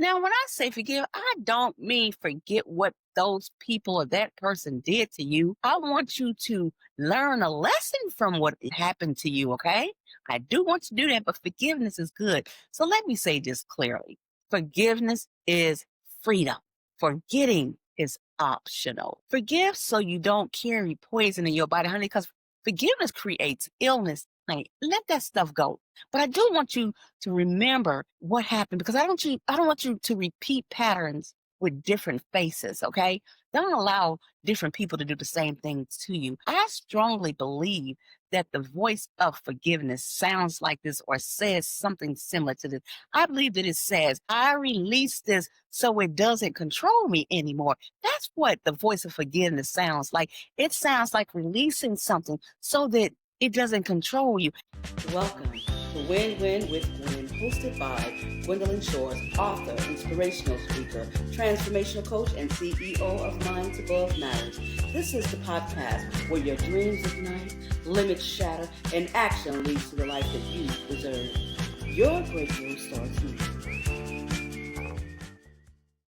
Now, when I say forgive, I don't mean forget what those people or that person did to you. I want you to learn a lesson from what happened to you, okay? I do want to do that, but forgiveness is good. So let me say this clearly. Forgiveness is freedom. Forgetting is optional. Forgive so you don't carry poison in your body, honey, because forgiveness creates illness. Honey, let that stuff go. But I do want you to remember what happened because I don't want you to repeat patterns with different faces, okay? Don't allow different people to do the same things to you. I strongly believe that the voice of forgiveness sounds like this or says something similar to this. I believe that it says, I release this so it doesn't control me anymore. That's what the voice of forgiveness sounds like. It sounds like releasing something so that it doesn't control you. Welcome to Win-Win with Gwen, hosted by Gwendolyn Shores, author, inspirational speaker, transformational coach, and CEO of Minds Above Matters. This is the podcast where your dreams ignite, limits shatter, and action leads to the life that you deserve. Your breakthrough starts now.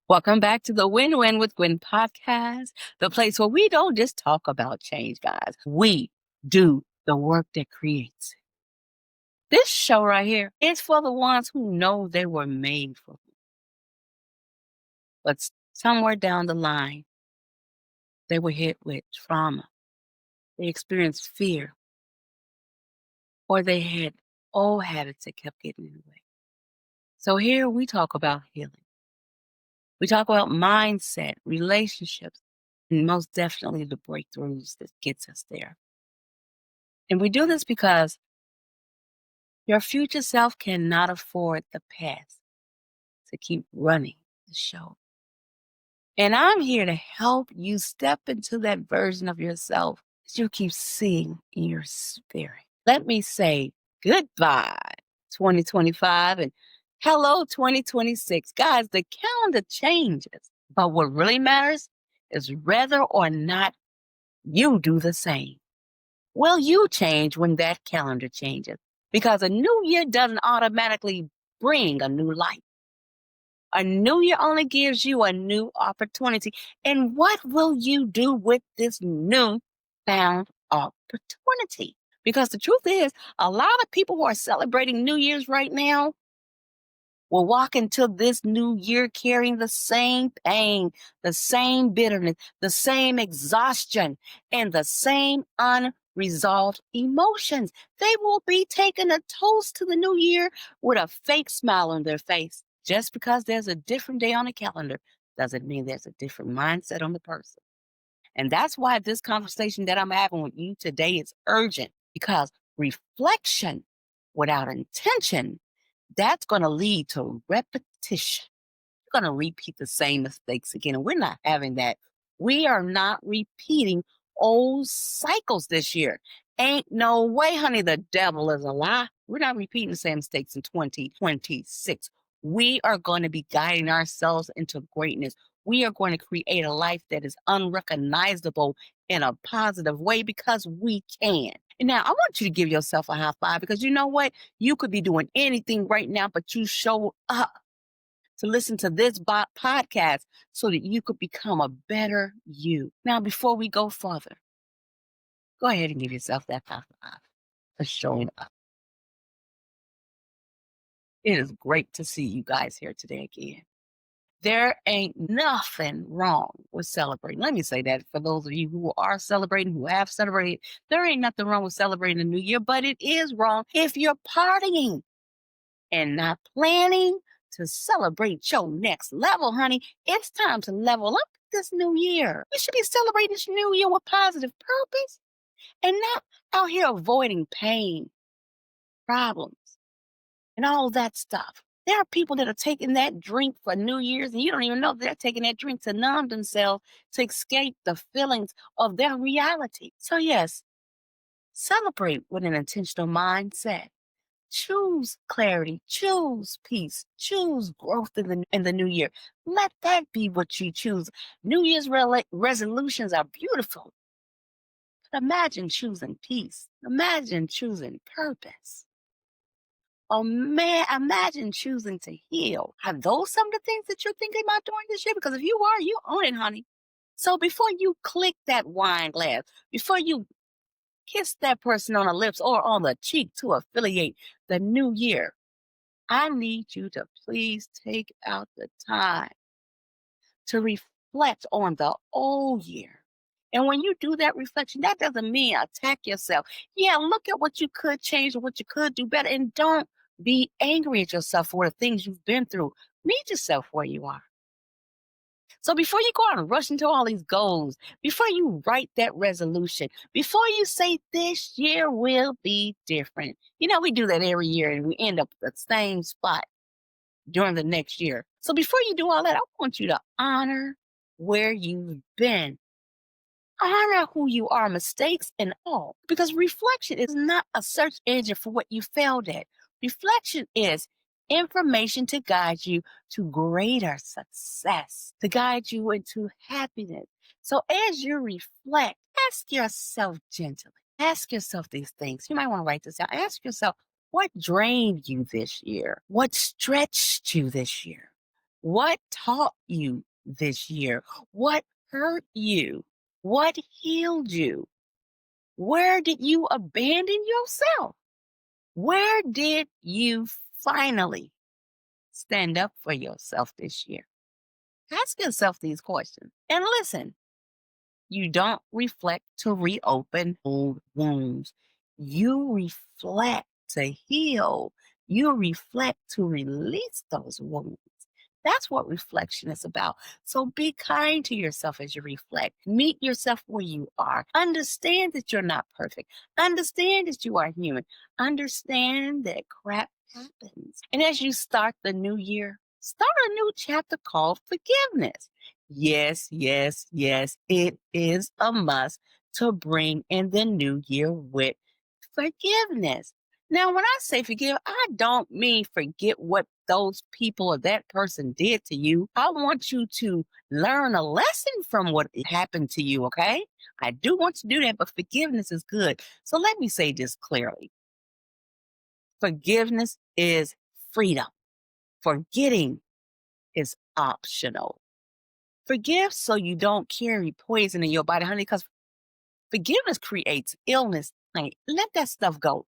Welcome back to the Win-Win with Gwen podcast, the place where we don't just talk about change, guys. We do the work that creates it. This show right here is for the ones who know they were made for it. But somewhere down the line, they were hit with trauma. They experienced fear. Or they had old habits that kept getting in the way. So here we talk about healing. We talk about mindset, relationships, and most definitely the breakthroughs that gets us there. And we do this because your future self cannot afford the past to keep running the show. And I'm here to help you step into that version of yourself that you keep seeing in your spirit. Let me say goodbye, 2025, and hello, 2026. Guys, the calendar changes, but what really matters is whether or not you do the same. Will you change when that calendar changes? Because a new year doesn't automatically bring a new life. A new year only gives you a new opportunity. And what will you do with this new found opportunity? Because the truth is, a lot of people who are celebrating New Year's right now will walk into this new year carrying the same pain, the same bitterness, the same exhaustion, and the same unresolved emotions. They will be taking a toast to the new year with a fake smile on their face. Just because there's a different day on the calendar doesn't mean there's a different mindset on the person. And that's why this conversation that I'm having with you today is urgent because reflection without intention, that's going to lead to repetition. You're going to repeat the same mistakes again. And we're not having that. We are not repeating old cycles this year. Ain't no way, honey. The devil is a lie. We're not repeating the same mistakes in 2026. We are going to be guiding ourselves into greatness. We are going to create a life that is unrecognizable in a positive way because we can. And now I want you to give yourself a high five because you know what? You could be doing anything right now, but you show up to listen to this podcast so that you could become a better you. Now, before we go further, go ahead and give yourself that high five for showing up. It is great to see you guys here today again. There ain't nothing wrong with celebrating. Let me say that for those of you who are celebrating, who have celebrated, there ain't nothing wrong with celebrating the new year, but it is wrong if you're partying and not planning to celebrate your next level, honey. It's time to level up this new year. You should be celebrating this new year with positive purpose and not out here avoiding pain, problems, and all that stuff. There are people that are taking that drink for New Year's, and you don't even know they're taking that drink to numb themselves, to escape the feelings of their reality. So, yes, celebrate with an intentional mindset. Choose clarity, choose peace, choose growth in the new year. Let that be what you choose. New Year's resolutions are beautiful. But imagine choosing peace. Imagine choosing purpose. Oh man, imagine choosing to heal. Are those some of the things that you're thinking about doing this year? Because if you are, you own it, honey. So before you click that wine glass, before you kiss that person on the lips or on the cheek to affiliate the new year, I need you to please take out the time to reflect on the old year. And when you do that reflection, that doesn't mean attack yourself. Yeah, look at what you could change or what you could do better. And don't be angry at yourself for the things you've been through. Meet yourself where you are. So before you go out and rush into all these goals, before you write that resolution, before you say this year will be different, we do that every year and we end up at the same spot during the next year. So before you do all that, I want you to honor where you've been. Honor who you are, mistakes and all. Because reflection is not a search engine for what you failed at. Reflection is information to guide you to greater success, to guide you into happiness. So as you reflect, ask yourself gently. Ask yourself these things. You might want to write this down. Ask yourself, what drained you this year? What stretched you this year? What taught you this year? What hurt you? What healed you? Where did you abandon yourself? Where did you finally stand up for yourself this year? Ask yourself these questions and listen. You don't reflect to reopen old wounds. You reflect to heal. You reflect to release those wounds. That's what reflection is about. So be kind to yourself as you reflect. Meet yourself where you are. Understand that you're not perfect. Understand that you are human. Understand that crap happens. And as you start the new year, start a new chapter called forgiveness. Yes, yes, yes, it is a must to bring in the new year with forgiveness. Now, when I say forgive, I don't mean forget what those people or that person did to you. I want you to learn a lesson from what happened to you, okay? I do want to do that, but forgiveness is good. So let me say this clearly. Forgiveness is freedom. Forgetting is optional. Forgive so you don't carry poison in your body, honey, because forgiveness creates illness. Like, let that stuff go.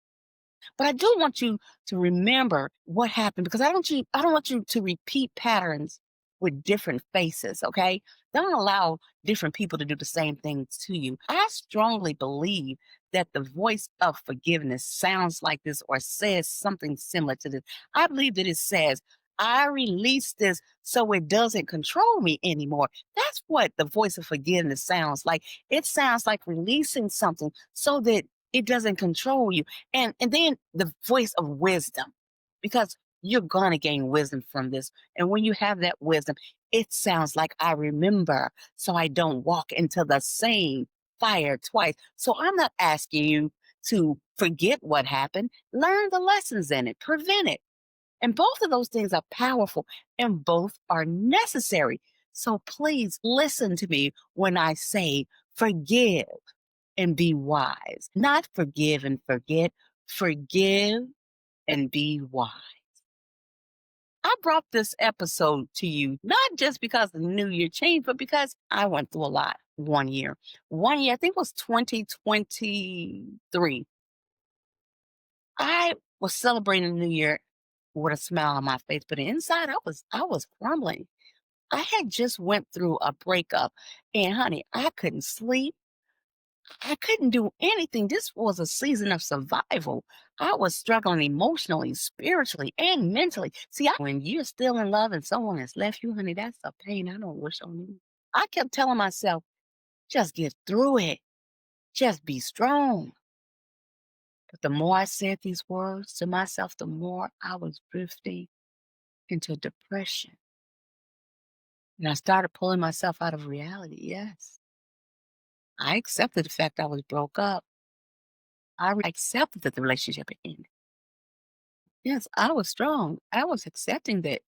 But I do want you to remember what happened because I don't want you to repeat patterns with different faces, okay? Don't allow different people to do the same things to you. I strongly believe that the voice of forgiveness sounds like this or says something similar to this. I believe that it says, I release this so it doesn't control me anymore. That's what the voice of forgiveness sounds like. It sounds like releasing something so that it doesn't control you. And then the voice of wisdom, because you're gonna gain wisdom from this. And when you have that wisdom, it sounds like I remember, so I don't walk into the same fire twice. So I'm not asking you to forget what happened. Learn the lessons in it, prevent it. And both of those things are powerful and both are necessary. So please listen to me when I say forgive and be wise. Not forgive and forget, forgive and be wise. I brought this episode to you not just because the new year changed, but because I went through a lot one year. One year, I think it was 2023. I was celebrating the new year with a smile on my face, but inside I was crumbling. I had just went through a breakup and honey, I couldn't sleep. I couldn't do anything. This was a season of survival. I was struggling emotionally, spiritually, and mentally. See, when you're still in love and someone has left you, honey, that's a pain I don't wish on you. I kept telling myself, just get through it. Just be strong. But the more I said these words to myself, the more I was drifting into depression. And I started pulling myself out of reality. Yes. I accepted the fact I was broke up. I accepted that the relationship had ended. Yes, I was strong. I was accepting that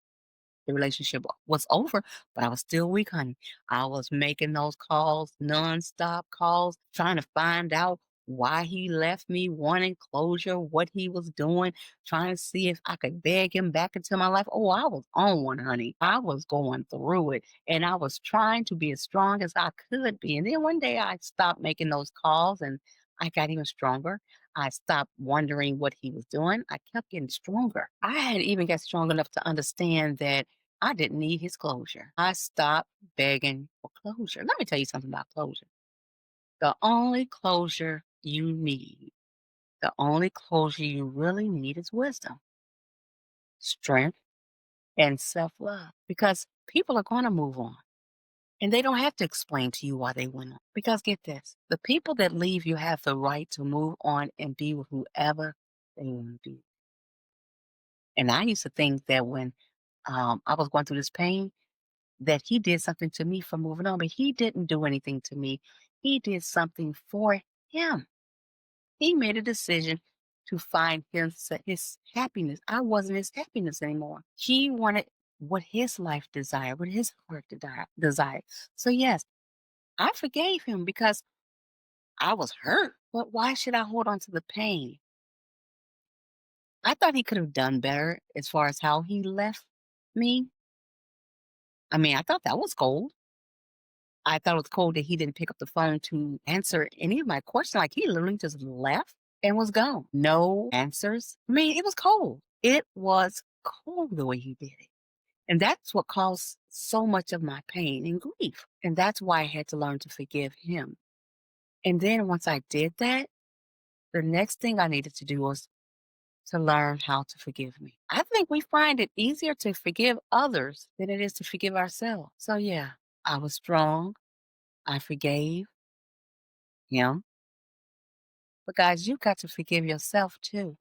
the relationship was over, but I was still weak, honey. I was making those calls, nonstop calls, trying to find out why he left me, wanting closure, what he was doing, trying to see if I could beg him back into my life. Oh, I was on one, honey. I was going through it and I was trying to be as strong as I could be. And then one day I stopped making those calls and I got even stronger. I stopped wondering what he was doing. I kept getting stronger. I had even got strong enough to understand that I didn't need his closure. I stopped begging for closure. Let me tell you something about closure. The only closure you need, the only closure you really need is wisdom, strength, and self love. Because people are going to move on and they don't have to explain to you why they went on. Because get this, the people that leave you have the right to move on and be with whoever they want to be. And I used to think that when I was going through this pain, that he did something to me for moving on, but he didn't do anything to me. He did something for him. He made a decision to find his happiness. I wasn't his happiness anymore. He wanted what his life desired, what his heart desired. So yes, I forgave him because I was hurt. But why should I hold on to the pain? I thought he could have done better as far as how he left me. I mean, I thought that was cold. I thought it was cold that he didn't pick up the phone to answer any of my questions. Like he literally just left and was gone. No answers. I mean, it was cold. It was cold the way he did it. And that's what caused so much of my pain and grief. And that's why I had to learn to forgive him. And then once I did that, the next thing I needed to do was to learn how to forgive me. I think we find it easier to forgive others than it is to forgive ourselves. So yeah, I was strong. I forgave him. But guys, you got to forgive yourself too.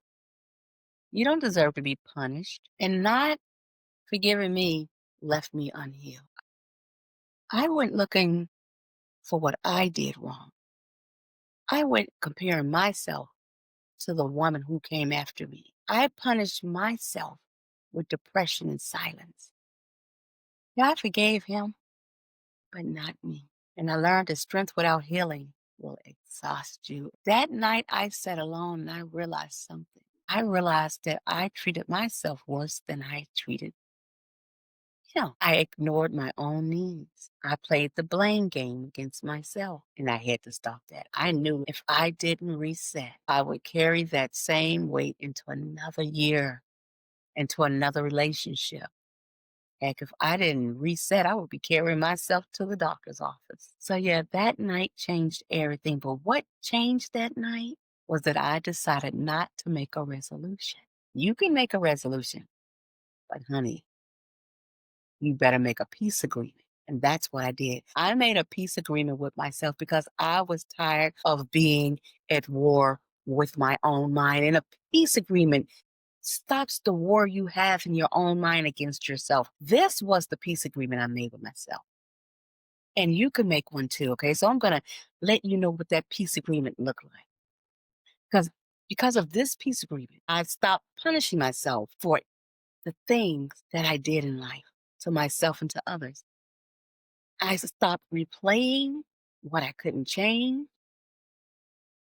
You don't deserve to be punished. And not forgiving me left me unhealed. I went looking for what I did wrong. I went comparing myself to the woman who came after me. I punished myself with depression and silence. God forgave him, but not me. And I learned that strength without healing will exhaust you. That night I sat alone and I realized something. I realized that I treated myself worse than I treated him. I ignored my own needs. I played the blame game against myself, and I had to stop that. I knew if I didn't reset, I would carry that same weight into another year, into another relationship. Heck, if I didn't reset, I would be carrying myself to the doctor's office. So, yeah, that night changed everything. But what changed that night was that I decided not to make a resolution. You can make a resolution, but honey, you better make a peace agreement. And that's what I did. I made a peace agreement with myself because I was tired of being at war with my own mind. And a peace agreement stops the war you have in your own mind against yourself. This was the peace agreement I made with myself. And you can make one too. Okay. So I'm going to let you know what that peace agreement looked like. Because of this peace agreement, I stopped punishing myself for the things that I did in life to myself and to others. I stopped replaying what I couldn't change.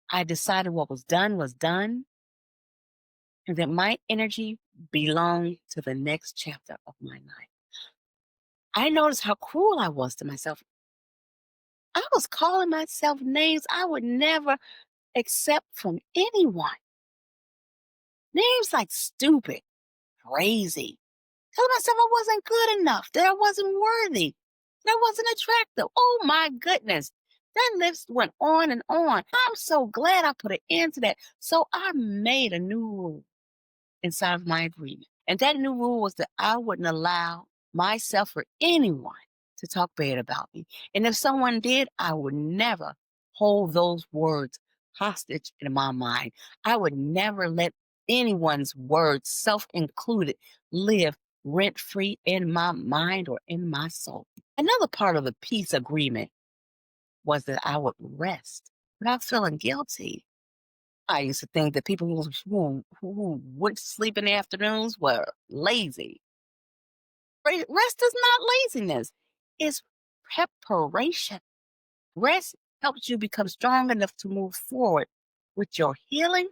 I decided what was done, and that my energy belonged to the next chapter of my life. I noticed how cruel I was to myself. I was calling myself names I would never accept from anyone. Names like stupid, crazy. Telling myself I wasn't good enough, that I wasn't worthy, that I wasn't attractive. Oh my goodness. That list went on and on. I'm so glad I put an end to that. So I made a new rule inside of my agreement. And that new rule was that I wouldn't allow myself or anyone to talk bad about me. And if someone did, I would never hold those words hostage in my mind. I would never let anyone's words, self included, live rent free in my mind or in my soul. Another part of the peace agreement was that I would rest without feeling guilty. I used to think that people who went to sleep in the afternoons were lazy. Rest is not laziness, it's preparation. Rest helps you become strong enough to move forward with your healing,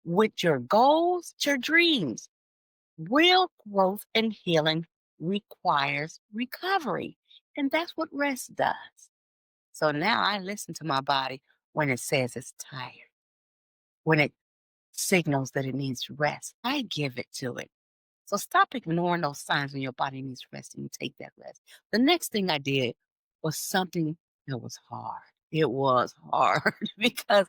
with your goals, your dreams. Real growth and healing requires recovery. And that's what rest does. So now I listen to my body when it says it's tired, when it signals that it needs rest. I give it to it. So stop ignoring those signs when your body needs rest and you take that rest. The next thing I did was something that was hard. It was hard because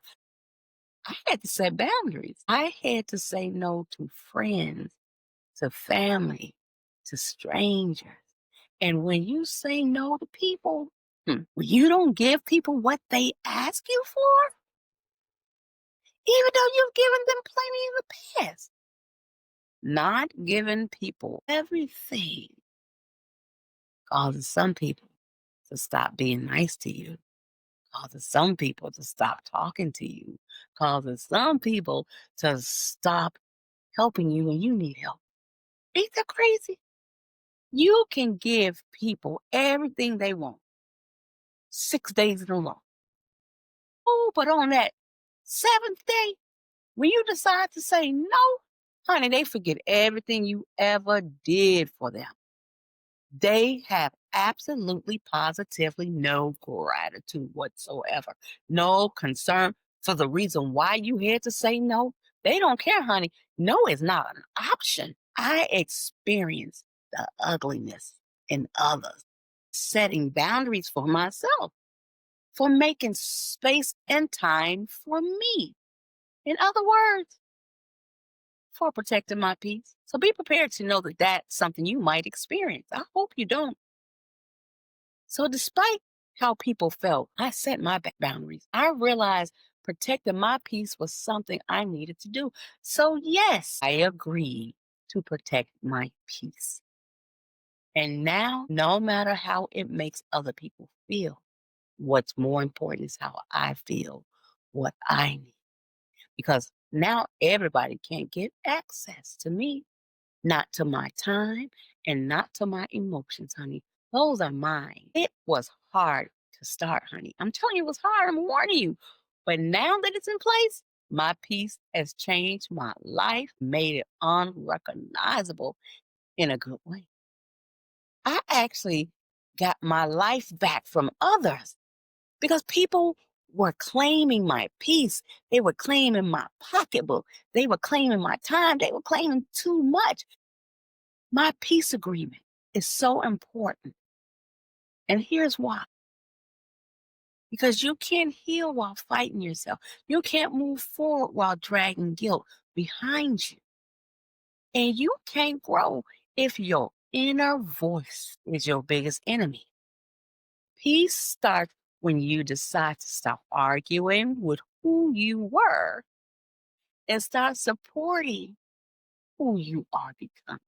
I had to set boundaries. I had to say no to friends, to family, to strangers. And when you say no to people, when you don't give people what they ask you for, even though you've given them plenty in the past, not giving people everything causes some people to stop being nice to you, causes some people to stop talking to you, causes some people to stop helping you when you need help. Ain't that crazy? You can give people everything they want 6 days in a row. Oh, but on that seventh day, when you decide to say no, honey, they forget everything you ever did for them. They have absolutely, positively no gratitude whatsoever, no concern for the reason why you had to say no. They don't care, honey. No is not an option. I experienced the ugliness in others, setting boundaries for myself, for making space and time for me. In other words, for protecting my peace. So be prepared to know that that's something you might experience. I hope you don't. So, despite how people felt, I set my boundaries. I realized protecting my peace was something I needed to do. So, yes, I agreed to protect my peace. And now, no matter how it makes other people feel, what's more important is how I feel, what I need. Because now everybody can't get access to me, not to my time and not to my emotions, honey. Those are mine. It was hard to start, honey. I'm telling you, it was hard. I'm warning you. But now that it's in place, my peace has changed my life, made it unrecognizable in a good way. I actually got my life back from others because people were claiming my peace. They were claiming my pocketbook. They were claiming my time. They were claiming too much. My peace agreement is so important. And here's why. Because you can't heal while fighting yourself. You can't move forward while dragging guilt behind you. And you can't grow if your inner voice is your biggest enemy. Peace starts when you decide to stop arguing with who you were and start supporting who you are becoming.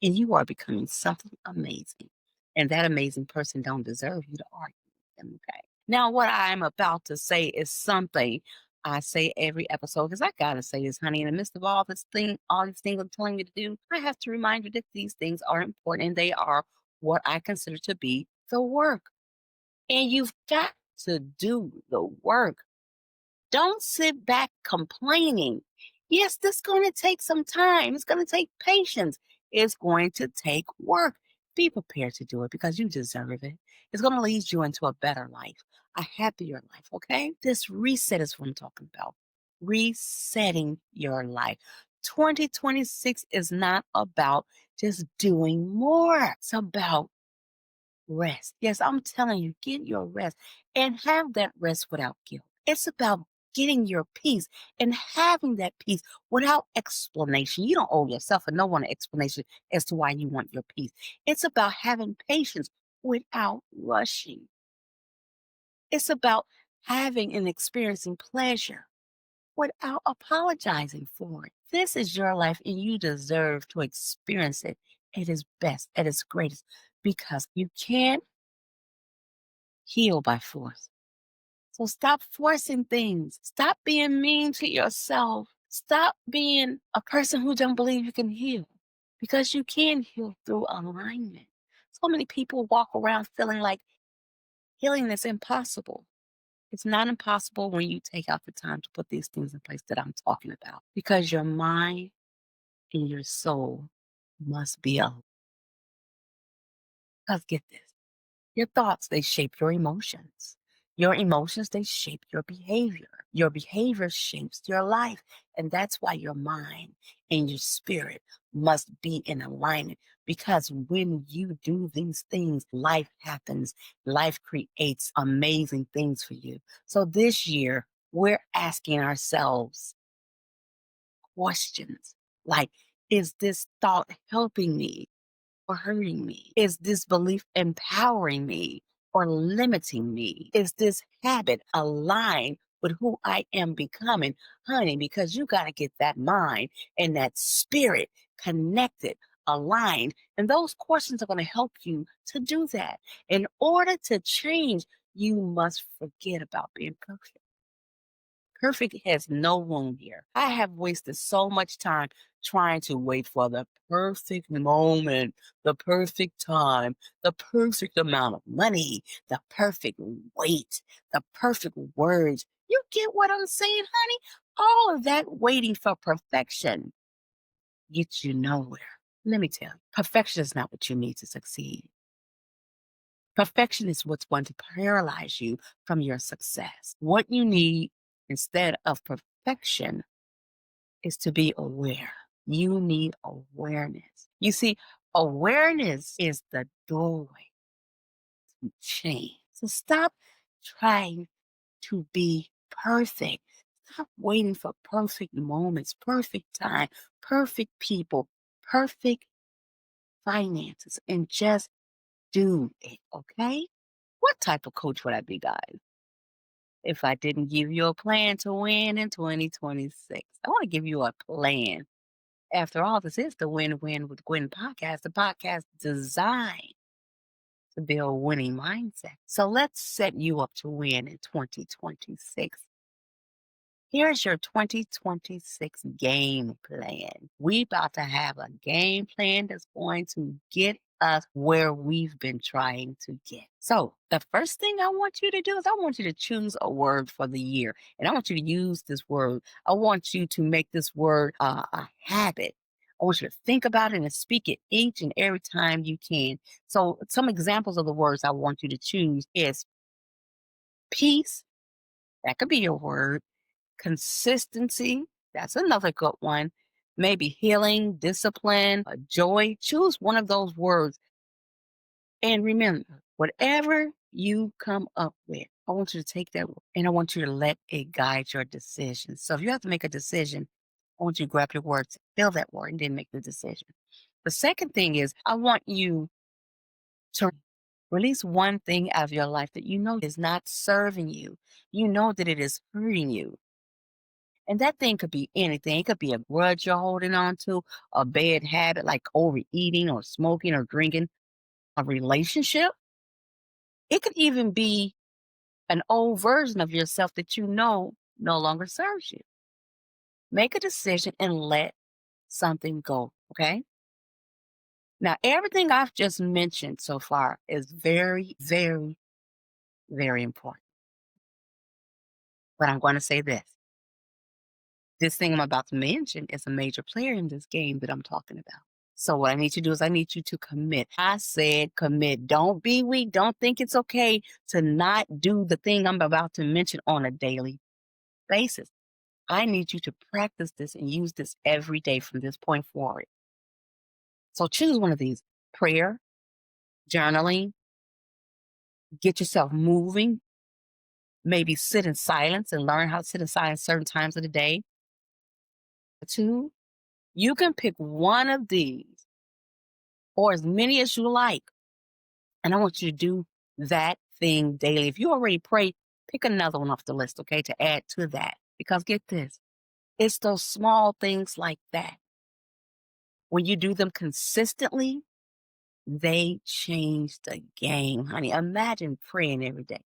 And you are becoming something amazing. And that amazing person don't deserve you to argue with them, okay? Now, what I'm about to say is something I say every episode because I gotta say this, honey. In the midst of all these things I'm telling you to do, I have to remind you that these things are important and they are what I consider to be the work. And you've got to do the work. Don't sit back complaining. Yes, this is going to take some time. It's going to take patience. It's going to take work. Be prepared to do it because you deserve it. It's going to lead you into a better life, a happier life, okay? This reset is what I'm talking about. Resetting your life. 2026 is not about just doing more. It's about rest. Yes, I'm telling you, get your rest and have that rest without guilt. It's about getting your peace and having that peace without explanation. You don't owe yourself and no one an explanation as to why you want your peace. It's about having patience without rushing. It's about having and experiencing pleasure without apologizing for it. This is your life and you deserve to experience it at its best, at its greatest, because you can't heal by force. So stop forcing things. Stop being mean to yourself. Stop being a person who don't believe you can heal because you can heal through alignment. So many people walk around feeling like healing is impossible. It's not impossible when you take out the time to put these things in place that I'm talking about because your mind and your soul must be aligned. Because get this. Your thoughts, they shape your emotions. Your emotions, they shape your behavior. Your behavior shapes your life. And that's why your mind and your spirit must be in alignment. Because when you do these things, life happens. Life creates amazing things for you. So this year, we're asking ourselves questions like, is this thought helping me or hurting me? Is this belief empowering me or limiting me? Is this habit aligned with who I am becoming? Honey, because you got to get that mind and that spirit connected, aligned. And those questions are going to help you to do that. In order to change, you must forget about being perfect. Perfect has no room here. I have wasted so much time trying to wait for the perfect moment, the perfect time, the perfect amount of money, the perfect weight, the perfect words. You get what I'm saying, honey? All of that waiting for perfection gets you nowhere. Let me tell you, perfection is not what you need to succeed. Perfection is what's going to paralyze you from your success. What you need instead of perfection is to be aware. You need awareness. You see, awareness is the doorway to change. So stop trying to be perfect. Stop waiting for perfect moments, perfect time, perfect people, perfect finances, and just do it, okay? What type of coach would I be, guys, if I didn't give you a plan to win in 2026? I want to give you a plan. After all, this is the Win Win with Gwen podcast, the podcast designed to build winning mindset. So let's set you up to win in 2026. Here's your 2026 game plan. We about to have a game plan that's going to get us where we've been trying to get. So the first thing I want you to do is I want you to choose a word for the year. And I want you to use this word. I want you to make this word a habit. I want you to think about it and speak it each and every time you can. So some examples of the words I want you to choose is peace. That could be your word. Consistency, that's another good one. Maybe healing, discipline, joy. Choose one of those words. And remember, whatever you come up with, I want you to take that and I want you to let it guide your decisions. So if you have to make a decision, I want you to grab your words, fill that word, and then make the decision. The second thing is, I want you to release one thing out of your life that you know is not serving you. You know that it is hurting you. And that thing could be anything. It could be a grudge you're holding on to, a bad habit like overeating or smoking or drinking, a relationship. It could even be an old version of yourself that you know no longer serves you. Make a decision and let something go. Okay. Now, everything I've just mentioned so far is very, very, very important. But I'm going to say this. This thing I'm about to mention is a major player in this game that I'm talking about. So what I need you to do is I need you to commit. I said commit. Don't be weak. Don't think it's okay to not do the thing I'm about to mention on a daily basis. I need you to practice this and use this every day from this point forward. So choose one of these: prayer, journaling, get yourself moving, maybe sit in silence and learn how to sit in silence certain times of the day. Two, you can pick one of these or as many as you like. And I want you to do that thing daily. If you already pray, pick another one off the list, okay, to add to that. Because get this, it's those small things like that. When you do them consistently, they change the game, honey. Imagine praying every day.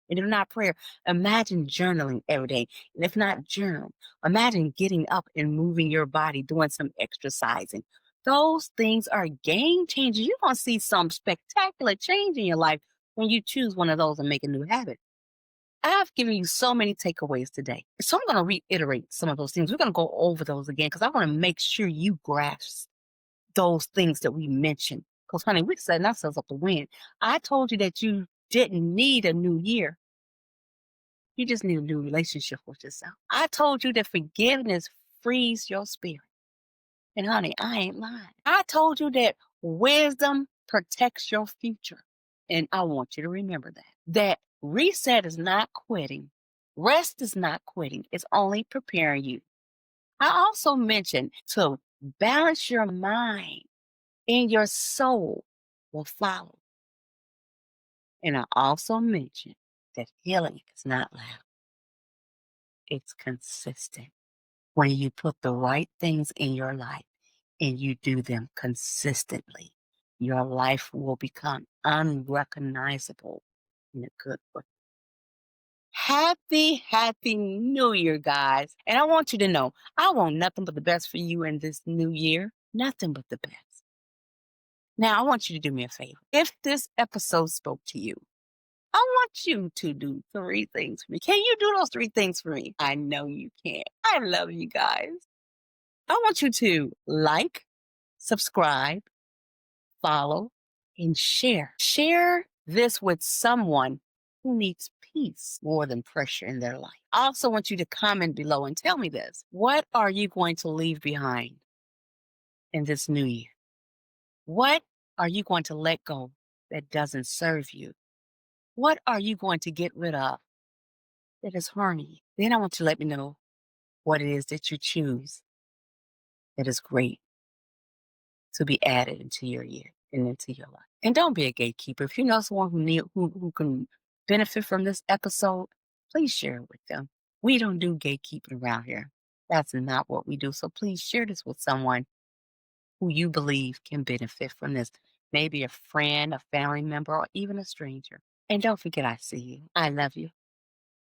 And if not prayer, imagine journaling every day. And if not journal, imagine getting up and moving your body, doing some exercising. Those things are game changers. You're going to see some spectacular change in your life when you choose one of those and make a new habit. I've given you so many takeaways today. So I'm going to reiterate some of those things. We're going to go over those again because I want to make sure you grasp those things that we mentioned. Because, honey, we're setting ourselves up to win. I told you that you didn't need a new year. You just need a new relationship with yourself. I told you that forgiveness frees your spirit. And honey, I ain't lying. I told you that wisdom protects your future. And I want you to remember that. That reset is not quitting. Rest is not quitting. It's only preparing you. I also mentioned to balance your mind and your soul will follow. And I also mentioned that healing is not loud. It's consistent. When you put the right things in your life and you do them consistently, your life will become unrecognizable in a good way. Happy New Year, guys. And I want you to know, I want nothing but the best for you in this new year. Nothing but the best. Now, I want you to do me a favor. If this episode spoke to you, I want you to do 3 things for me. Can you do those 3 things for me? I know you can. I love you guys. I want you to like, subscribe, follow, and share. Share this with someone who needs peace more than pressure in their life. I also want you to comment below and tell me this. What are you going to leave behind in this new year? What are you going to let go that doesn't serve you? What are you going to get rid of that is harming you? Then I want you to let me know what it is that you choose that is great to be added into your year and into your life. And don't be a gatekeeper. If you know someone who can benefit from this episode, please share it with them. We don't do gatekeeping around here. That's not what we do. So please share this with someone who you believe can benefit from this. Maybe a friend, a family member, or even a stranger. And don't forget, I see you. I love you.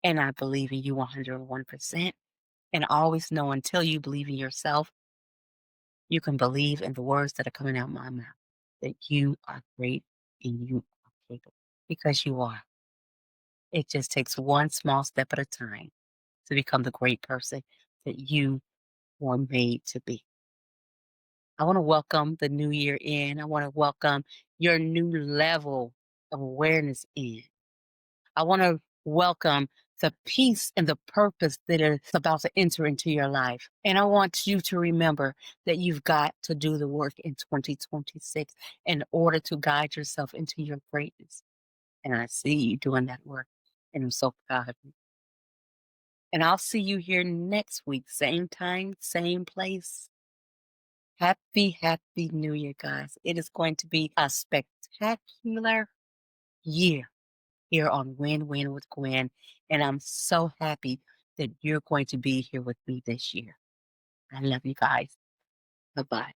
And I believe in you 101%. And always know until you believe in yourself, you can believe in the words that are coming out my mouth that you are great and you are capable because you are. It just takes one small step at a time to become the great person that you were made to be. I want to welcome the new year in. I want to welcome your new level of awareness in. I want to welcome the peace and the purpose that is about to enter into your life. And I want you to remember that you've got to do the work in 2026 in order to guide yourself into your greatness. And I see you doing that work. And I'm so proud of you. And I'll see you here next week, same time, same place. Happy New Year, guys. It is going to be a spectacular year here on Win Win with Gwen. And I'm so happy that you're going to be here with me this year. I love you guys. Bye bye.